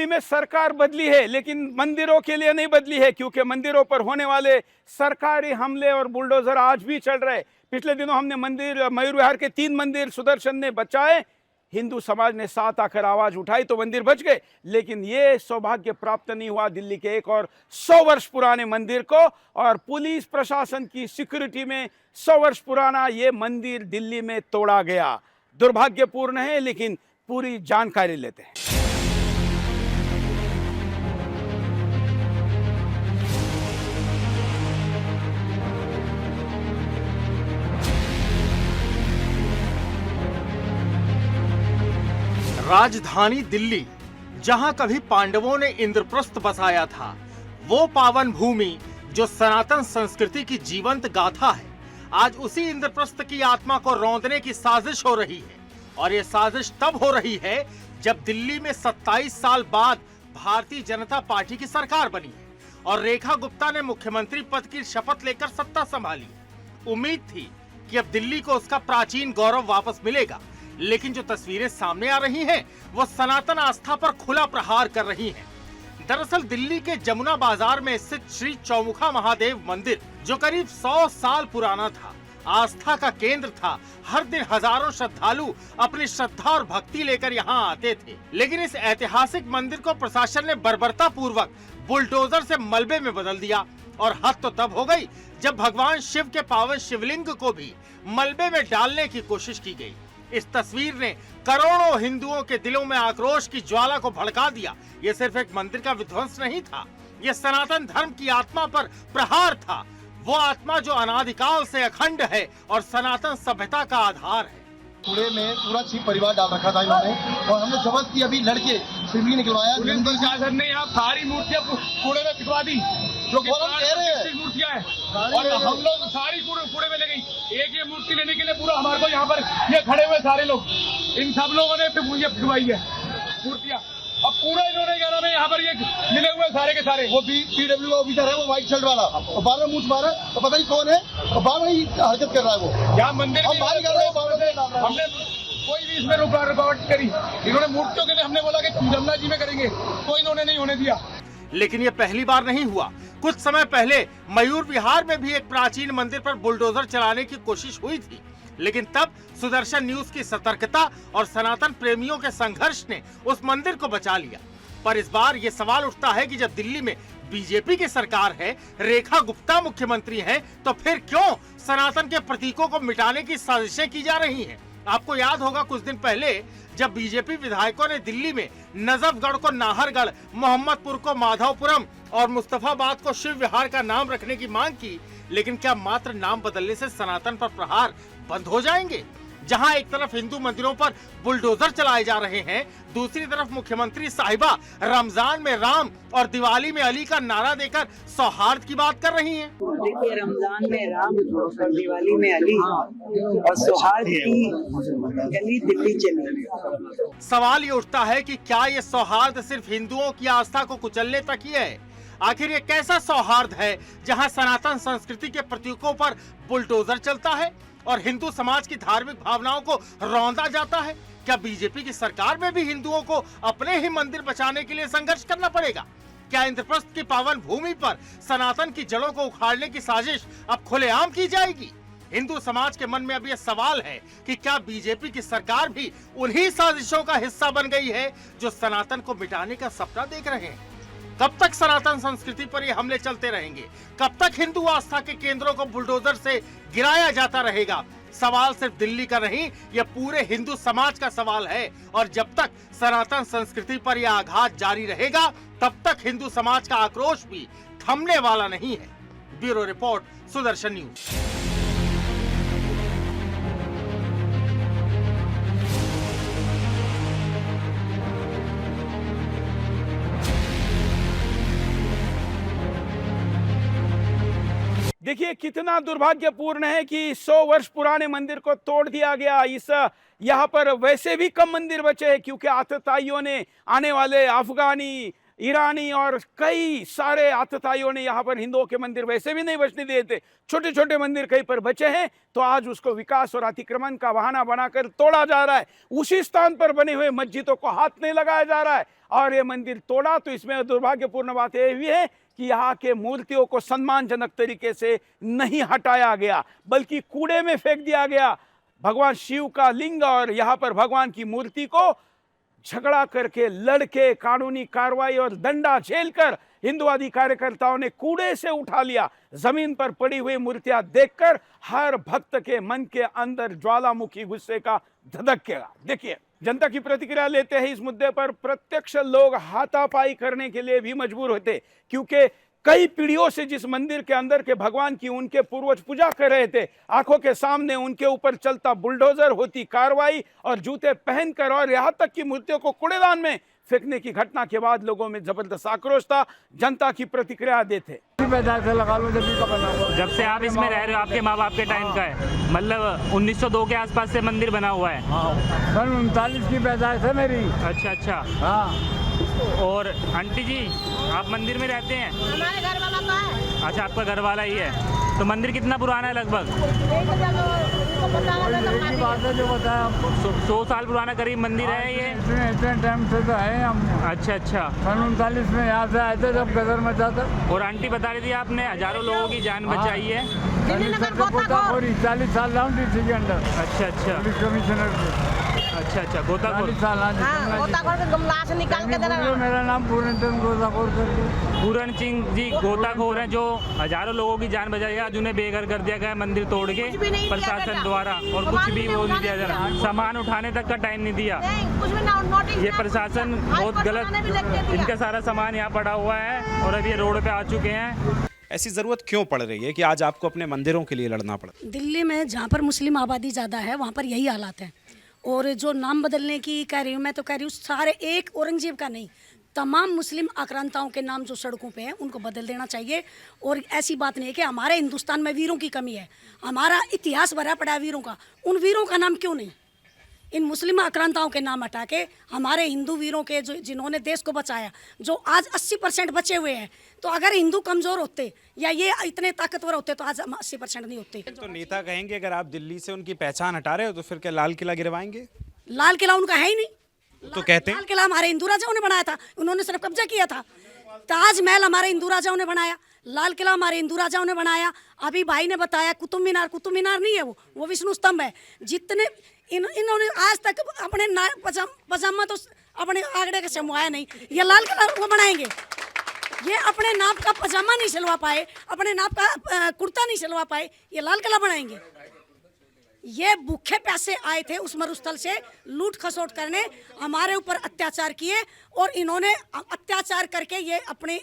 में सरकार बदली है, लेकिन मंदिरों के लिए नहीं बदली है, क्योंकि मंदिरों पर होने वाले सरकारी हमले और बुलडोजर आज भी चल रहे। पिछले दिनों हमने मयूर विहार के 3 मंदिर सुदर्शन ने बचाए, हिंदू समाज ने साथ आकर आवाज उठाई तो मंदिर बच गए। लेकिन ये सौभाग्य प्राप्त नहीं हुआ दिल्ली के एक और 100 वर्ष पुराने मंदिर को, और पुलिस प्रशासन की सिक्योरिटी में 100 वर्ष पुराना ये मंदिर दिल्ली में तोड़ा गया। दुर्भाग्यपूर्ण है, लेकिन पूरी जानकारी लेते हैं। राजधानी दिल्ली, जहां कभी पांडवों ने इंद्रप्रस्थ बसाया था, वो पावन भूमि जो सनातन संस्कृति की जीवंत गाथा है, आज उसी इंद्रप्रस्थ की आत्मा को रौंदने की साजिश हो रही है। और ये साजिश तब हो रही है जब दिल्ली में 27 साल बाद भारतीय जनता पार्टी की सरकार बनी है और रेखा गुप्ता ने मुख्यमंत्री पद की शपथ लेकर सत्ता संभाली। उम्मीद थी कि अब दिल्ली को उसका प्राचीन गौरव वापस मिलेगा, लेकिन जो तस्वीरें सामने आ रही हैं, वो सनातन आस्था पर खुला प्रहार कर रही हैं। दरअसल दिल्ली के जमुना बाजार में स्थित श्री चौमुखा महादेव मंदिर, जो करीब 100 साल पुराना था, आस्था का केंद्र था। हर दिन हजारों श्रद्धालु अपनी श्रद्धा और भक्ति लेकर यहाँ आते थे। लेकिन इस ऐतिहासिक मंदिर को प्रशासन ने बर्बरता पूर्वक बुलडोजर से मलबे में बदल दिया। और हद तो तब हो गई जब भगवान शिव के पावन शिवलिंग को भी मलबे में डालने की कोशिश की गई। इस तस्वीर ने करोड़ों हिंदुओं के दिलों में आक्रोश की ज्वाला को भड़का दिया। ये सिर्फ एक मंदिर का विध्वंस नहीं था, ये सनातन धर्म की आत्मा पर प्रहार था। वो आत्मा जो अनादिकाल से अखंड है और सनातन सभ्यता का आधार है। कूड़े में पूरा शिव परिवार डाल रखा था इन्होंने, और हमने जबरदस्ती अभी लड़के शिवलिंग निकलवाया। प्रशासन ने यहाँ सारी मूर्तियाँ कूड़े में फिकवा दी, जो कि मूर्तियाँ हैं, और हम लोग सारी कूड़े में ले गई। एक ये मूर्ति लेने के लिए पूरा हमारे को यहाँ पर ये खड़े हुए सारे लोग, इन सब लोगों ने फिकवाई है मूर्तियाँ। अब पूरा इन्होंने क्या नाम है यहाँ पर ये मिले हुए सारे के सारे। वो पीडब्ल्यू का ऑफिसर है, वो व्हाइट शर्ट वाला, और बार बार मुझ मारा तो पता नहीं कौन है, और बार बार हरकत कर रहा है वो। यहाँ मंदिर हमने कोई भी इसमें रुकावट करी। इन्होंने मूर्तियों के लिए हमने बोला कि जमुना जी में करेंगे, तो इन्होंने नहीं होने दिया। लेकिन ये पहली बार नहीं हुआ। कुछ समय पहले मयूर विहार में भी एक प्राचीन मंदिर पर बुलडोजर चलाने की कोशिश हुई थी, लेकिन तब सुदर्शन न्यूज की सतर्कता और सनातन प्रेमियों के संघर्ष ने उस मंदिर को बचा लिया। पर इस बार ये सवाल उठता है कि जब दिल्ली में बीजेपी की सरकार है, रेखा गुप्ता मुख्यमंत्री हैं, तो फिर क्यों सनातन के प्रतीकों को मिटाने की साजिशें की जा रही हैं? आपको याद होगा कुछ दिन पहले जब बीजेपी विधायकों ने दिल्ली में नजफगढ़ को नाहरगढ़, मोहम्मदपुर को माधवपुरम और मुस्तफाबाद को शिव विहार का नाम रखने की मांग की, लेकिन क्या मात्र नाम बदलने से सनातन पर प्रहार बंद हो जाएंगे? जहां एक तरफ हिंदू मंदिरों पर बुलडोजर चलाए जा रहे हैं, दूसरी तरफ मुख्यमंत्री साहिबा रमजान में राम और दिवाली में अली का नारा देकर सौहार्द की बात कर रही हैं। देखिए, रमजान में राम और दिवाली में अली और सौहार्द की गली दिल्ली चली। सवाल ये उठता है कि क्या ये सौहार्द सिर्फ हिंदुओं की आस्था को कुचलने तक ही है? आखिर ये कैसा सौहार्द है जहां सनातन संस्कृति के प्रतीकों पर बुलडोजर चलता है और हिंदू समाज की धार्मिक भावनाओं को रौंदा जाता है? क्या बीजेपी की सरकार में भी हिंदुओं को अपने ही मंदिर बचाने के लिए संघर्ष करना पड़ेगा? क्या इंद्रप्रस्थ की पावन भूमि पर सनातन की जड़ों को उखाड़ने की साजिश अब खुलेआम की जाएगी? हिंदू समाज के मन में अब यह सवाल है कि क्या बीजेपी की सरकार भी उन्हीं साजिशों का हिस्सा बन गई है जो सनातन को मिटाने का सपना देख रहे हैं? कब तक सनातन संस्कृति पर ये हमले चलते रहेंगे? कब तक हिंदू आस्था के केंद्रों को बुलडोजर से गिराया जाता रहेगा? सवाल सिर्फ दिल्ली का नहीं, यह पूरे हिंदू समाज का सवाल है। और जब तक सनातन संस्कृति पर यह आघात जारी रहेगा, तब तक हिंदू समाज का आक्रोश भी थमने वाला नहीं है। Bureau report, Sudarshan news. देखिए कितना दुर्भाग्यपूर्ण है कि 100 वर्ष पुराने मंदिर को तोड़ दिया गया। यहाँ पर वैसे भी कम मंदिर बचे हैं, क्योंकि आतताइयों ने, आने वाले अफगानी, ईरानी और कई सारे आतताइयों ने यहाँ पर हिंदुओं के मंदिर वैसे भी नहीं बचने दिए थे। छोटे छोटे मंदिर कहीं पर बचे हैं, तो आज उसको विकास और अतिक्रमण का बहाना बनाकर तोड़ा जा रहा है। उसी स्थान पर बने हुए मस्जिदों को हाथ नहीं लगाया जा रहा है। और ये मंदिर तोड़ा। तो इसमें दुर्भाग्यपूर्ण बात यह भी है कि यहाँ के मूर्तियों को सम्मानजनक तरीके से नहीं हटाया गया, बल्कि कूड़े में फेंक दिया गया। भगवान शिव का लिंग और यहाँ पर भगवान की मूर्ति को झगड़ा करके, लड़के, कानूनी कार्रवाई और दंडा झेलकर हिंदुवादी कार्यकर्ताओं ने कूड़े से उठा लिया। जमीन पर पड़ी हुई मूर्तियां देखकर हर भक्त के मन के अंदर ज्वालामुखी गुस्से का धधकेगा। देखिए, जनता की प्रतिक्रिया लेते हैं इस मुद्दे पर। प्रत्यक्ष लोग हाथापाई करने के लिए भी मजबूर होते, क्योंकि कई पीढ़ियों से जिस मंदिर के अंदर के भगवान की उनके पूर्वज पूजा कर रहे थे, आंखों के सामने उनके ऊपर चलता बुलडोजर, होती कार्रवाई और जूते पहनकर और यहां तक कि मूर्तियों को कूड़ेदान में फेंकने की घटना के बाद लोगों में जबरदस्त आक्रोश था। जनता की प्रतिक्रिया देते। जब से आप इसमें रह रहे हो, आपके माँ बाप के टाइम का है, मतलब 1902 के आसपास से मंदिर बना हुआ है। सन 39 की पैदाइश है मेरी। अच्छा अच्छा। हाँ। और आंटी जी, आप मंदिर में रहते हैं? हमारे घर वाला तो है। अच्छा, आपका घर वाला ही है। तो मंदिर कितना पुराना है लगभग? की बात है जो बताया आपको। 100 साल पुराना करीब मंदिर है ये। इतने टाइम से तो है हम। अच्छा अच्छा। सन 39 में यहाँ से आए थे जब गदर मचा था। और आंटी बता रही थी आपने हजारों लोगों की जान बचाई है। 40 साल रहा हूँ डीसी के अंदर। अच्छा अच्छा। पुलिस कमिश्नर से। अच्छा अच्छा। गोताखोर। 40 साल। गोताखोर के गमला से निकाल के देना। मेरा नाम पूर्ण चंद गोताखोर करके। पूरण सिंह जी गोताखोर हैं, जो हजारों लोगों की जान बचाई है। आज उन्हें बेघर कर दिया गया मंदिर तोड़ के प्रशासन द्वारा, और कुछ भी वो नहीं दिया जा रहा, सामान उठाने तक का टाइम नहीं दिया। ये प्रशासन बहुत गलत, इनका सारा सामान यहाँ पड़ा हुआ है और अब ये रोड पे आ चुके हैं। ऐसी ज़रूरत क्यों पड़ रही है कि आज आपको अपने मंदिरों के लिए लड़ना पड़ा? दिल्ली में जहाँ पर मुस्लिम आबादी ज़्यादा है वहाँ पर यही हालात है। और जो नाम बदलने की कह रही हूँ, मैं तो कह रही हूँ सारे, एक औरंगजेब का नहीं, तमाम मुस्लिम आक्रांताओं के नाम जो सड़कों पे हैं उनको बदल देना चाहिए। और ऐसी बात नहीं है कि हमारे हिंदुस्तान में वीरों की कमी है, हमारा इतिहास भरा पड़ा है वीरों का, उन वीरों का नाम क्यों नहीं? इन मुस्लिम आक्रांताओं के नाम हटा के हमारे हिंदू वीरों के, जो जिन्होंने देश को बचाया, जो आज 80% बचे हुए हैं। तो अगर हिंदू कमज़ोर होते या ये इतने ताकतवर होते तो आज 80% नहीं होते। तो नेता कहेंगे अगर आप दिल्ली से उनकी पहचान हटा रहे हो तो फिर क्या लाल किला गिरवाएंगे? लाल किला उनका है ही नहीं। तो कहते हैं लाल किला हमारे हिंदू राजाओं ने बनाया था, उन्होंने सिर्फ कब्जा किया था। ताजमहल हमारे हिंदू राजाओं ने बनाया, लाल किला हमारे हिंदू राजाओं ने बनाया। अभी भाई ने बताया कुतुब मीनार नहीं है, वो विष्णु स्तंभ है। जितने इन्होंने आज तक अपने पजामा तो अपने आगड़े का समवाया नहीं, ये लाल किला वो बनाएंगे। ये अपने नाप का पजामा नहीं सिलवा पाए, अपने नाप का कुर्ता नहीं सिलवा पाए, ये लाल किला बनाएंगे। ये भूखे पैसे आए थे उस मरुस्थल से लूट खसोट करने, हमारे ऊपर अत्याचार किए। और इन्होंने अत्याचार करके ये अपने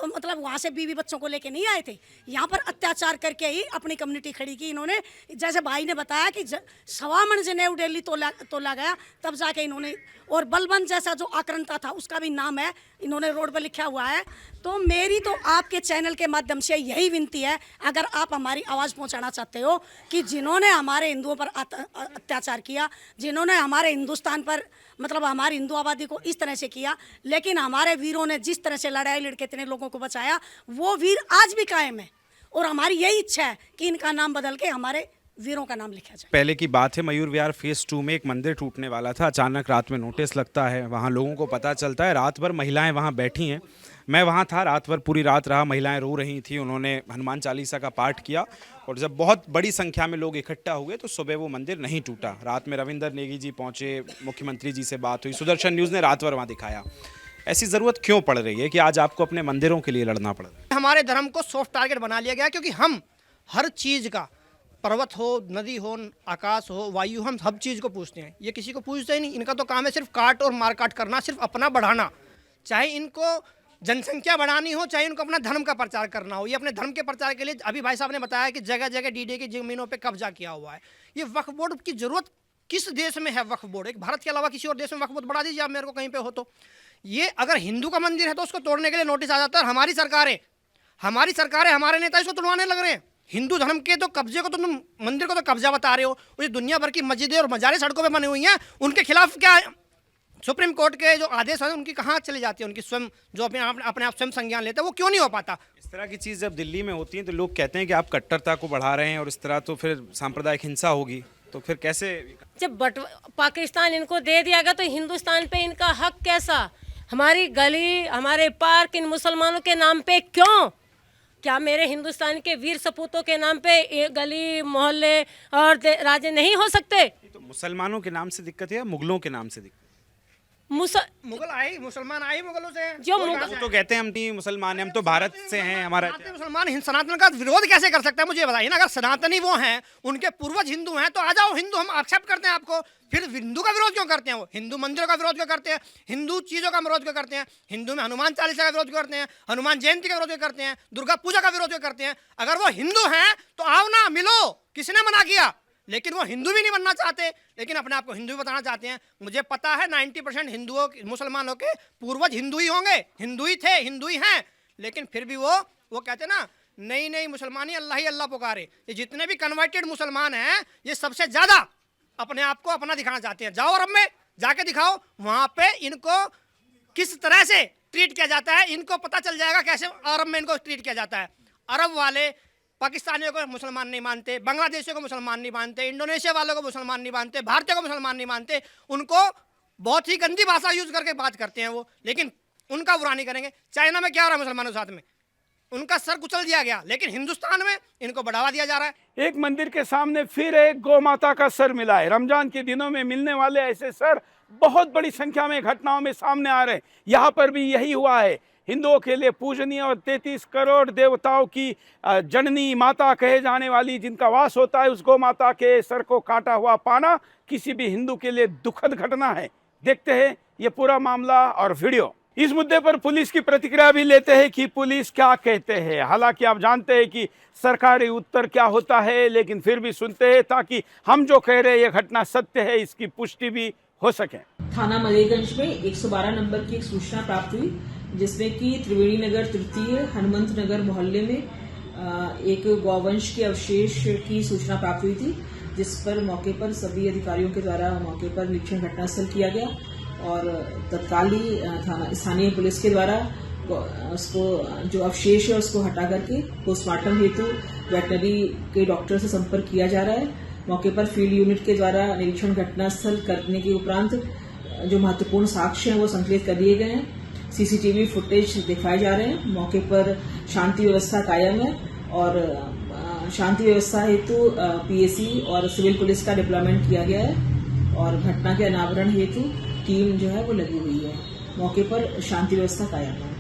मतलब वहाँ से बीवी बच्चों को लेके नहीं आए थे, यहाँ पर अत्याचार करके ही अपनी कम्युनिटी खड़ी की इन्होंने। जैसे भाई ने बताया कि 1.25 मन जनेऊ दिल्ली तोला गया, तब जाके इन्होंने। और बलबंत जैसा जो आक्रांता था उसका भी नाम है, इन्होंने रोड पर लिखा हुआ है। तो मेरी तो आपके चैनल के माध्यम से यही विनती है, अगर आप हमारी आवाज़ पहुंचाना चाहते हो कि जिन्होंने हमारे हिंदुओं पर अत्याचार किया, जिन्होंने हमारे हिंदुस्तान पर मतलब हमारी हिंदू आबादी को इस तरह से किया, लेकिन हमारे वीरों ने जिस तरह से लड़ाई लड़के इतने लोगों को बचाया, वो वीर आज भी कायम है। और हमारी यही इच्छा है कि इनका नाम बदल के हमारे वीरों का नाम लिखा जाए। पहले की बात है, मयूर विहार फेज 2 में एक मंदिर टूटने वाला था। अचानक रात में नोटिस लगता है, वहाँ लोगों को पता चलता है। रात भर महिलाएं वहाँ बैठी हैं, मैं वहाँ था, रात भर पूरी रात रहा। महिलाएं रो रही थी, उन्होंने हनुमान चालीसा का पाठ किया और जब बहुत बड़ी संख्या में लोग इकट्ठा हुए तो सुबह वो मंदिर नहीं टूटा। रात में रविंदर नेगी जी पहुँचे, मुख्यमंत्री जी से बात हुई, सुदर्शन न्यूज़ ने रात भर वहाँ दिखाया। ऐसी ज़रूरत क्यों पड़ रही है कि आज आपको अपने मंदिरों के लिए लड़ना पड़ रहा है? हमारे धर्म को सॉफ्ट टारगेट बना लिया गया, क्योंकि हम हर चीज़ का, पर्वत हो, नदी हो, आकाश हो, वायु, हम सब चीज़ को पूछते हैं। ये किसी को पूछते ही नहीं। इनका तो काम है सिर्फ काट और मार काट करना, सिर्फ अपना बढ़ाना। चाहे इनको जनसंख्या बढ़ानी हो, चाहे इनको अपना धर्म का प्रचार करना हो। ये अपने धर्म के प्रचार के लिए, अभी भाई साहब ने बताया कि जगह जगह डीडे की ज़मीनों पे कब्जा किया हुआ है। ये वक्फ बोर्ड की ज़रूरत किस देश में है? वक्फ बोर्ड एक भारत के अलावा किसी और देश में वक्फ बोर्ड बढ़ा दीजिए आप मेरे को कहीं पे हो तो। ये अगर हिंदू का मंदिर है तो उसको तोड़ने के लिए नोटिस आ जाता है। हमारी सरकारें, हमारे नेता इसको तोड़वाने लग रहे हैं। हिंदू धर्म के तो कब्जे को तो तुम मंदिर को तो कब्जा बता रहे हो। ये दुनिया भर की मस्जिदें और मजारे सड़कों पे बनी हुई हैं, उनके खिलाफ क्या सुप्रीम कोर्ट के जो आदेश हैं उनकी कहाँ चली जाती है? उनकी स्वयं जो अपने आप स्वयं संज्ञान लेते हैं, वो क्यों नहीं हो पाता? इस तरह की चीज़ जब दिल्ली में होती है तो लोग कहते हैं कि आप कट्टरता को बढ़ा रहे हैं और इस तरह तो फिर सांप्रदायिक हिंसा होगी, तो फिर कैसे? जब पाकिस्तान इनको दे दिया गया तो हिंदुस्तान पे इनका हक कैसा? हमारी गली, हमारे पार्क इन मुसलमानों के नाम पे क्यों? क्या मेरे हिंदुस्तान के वीर सपूतों के नाम पे ये गली, मोहल्ले और राज्य नहीं हो सकते? तो मुसलमानों के नाम से दिक्कत है या मुगलों के नाम से दिक्कत? मुगल आए, मुसलमान आए मुगलों से। जो वो तो कहते हैं हम नहीं मुसलमान हैं, हम तो भारत से हैं, हमारा मुसलमान सनातन का विरोध कैसे कर सकता है? मुझे बताइए ना। अगर सनातनी वो हैं, उनके पूर्वज हिंदू हैं, तो आ जाओ हिंदू, हम एक्सेप्ट करते हैं आपको। फिर हिंदू का विरोध क्यों करते हैं? वो हिंदू मंदिरों का विरोध क्यों करते हैं? हिंदू चीज़ों का विरोध क्यों करते हैं? हिंदू में हनुमान चालीसा का विरोध क्यों करते हैं? हनुमान जयंती का विरोध क्यों करते हैं? दुर्गा पूजा का विरोध क्यों करते हैं? अगर वो हिंदू हैं तो आओ ना, मिलो, किसने मना किया? लेकिन वो हिंदू भी नहीं बनना चाहते, लेकिन अपने आप को हिंदू भी बताना चाहते हैं। मुझे पता है 90% हिंदुओं, मुसलमानों के पूर्वज हिंदू ही होंगे, हिंदू ही थे, हिंदू ही हैं। लेकिन फिर भी वो कहते हैं ना, नई मुसलमानी अल्लाह ही अल्लाह पुकारे। ये जितने भी कन्वर्टेड मुसलमान हैं, ये सबसे ज़्यादा अपने आप को अपना दिखाना चाहते हैं। जाओ अरब में जाके दिखाओ, वहाँ पे इनको किस तरह से ट्रीट किया जाता है, इनको पता चल जाएगा कैसे अरब में इनको ट्रीट किया जाता है। अरब वाले पाकिस्तानियों को मुसलमान नहीं मानते, बांग्लादेशियों को मुसलमान नहीं मानते, इंडोनेशिया वालों को मुसलमान नहीं मानते, भारतीयों को मुसलमान नहीं मानते। उनको बहुत ही गंदी भाषा यूज करके बात करते हैं वो, लेकिन उनका बुरा नहीं करेंगे। चाइना में क्या हो रहा है मुसलमानों के साथ में? उनका सर कुचल दिया गया, लेकिन हिंदुस्तान में इनको बढ़ावा दिया जा रहा है। एक मंदिर के सामने फिर एक गौ माता का सर मिला है। रमजान के दिनों में मिलने वाले ऐसे सर बहुत बड़ी संख्या में घटनाओं में सामने आ रहे हैं। यहाँ पर भी यही हुआ है। हिंदुओं के लिए पूजनीय और 33 करोड़ देवताओं की जननी माता कहे जाने वाली, जिनका वास होता है, उस गौ माता के सर को काटा हुआ पाना किसी भी हिंदू के लिए दुखद घटना है। देखते हैं ये पूरा मामला और वीडियो। इस मुद्दे पर पुलिस की प्रतिक्रिया भी लेते हैं कि पुलिस क्या कहते हैं। हालांकि आप जानते हैं कि सरकारी उत्तर क्या होता है, लेकिन फिर भी सुनते हैं ताकि हम जो कह रहे हैं ये घटना सत्य है, इसकी पुष्टि भी हो सके। थाना मलेरगंज में 112 नंबर की एक सूचना प्राप्त हुई, जिसमें कि त्रिवेणी नगर तृतीय हनुमंत नगर मोहल्ले में एक गौवंश के अवशेष की सूचना प्राप्त हुई थी, जिस पर मौके पर सभी अधिकारियों के द्वारा मौके पर निरीक्षण घटनास्थल किया गया और तत्कालीन थाना स्थानीय पुलिस के द्वारा उसको जो अवशेष है उसको हटा करके पोस्टमार्टम हेतु वेटनरी के डॉक्टर से संपर्क किया जा रहा है। मौके पर फील्ड यूनिट के द्वारा निरीक्षण घटनास्थल करने के उपरांत जो महत्वपूर्ण साक्ष्य हैं वो संकलित कर दिए गए हैं। सीसीटीवी फुटेज दिखाए जा रहे हैं। मौके पर शांति व्यवस्था कायम है और शांति व्यवस्था हेतु पीएसी और सिविल पुलिस का डिप्लॉयमेंट किया गया है और घटना के अनावरण हेतु टीम जो है वो लगी हुई है। मौके पर शांति व्यवस्था कायम है।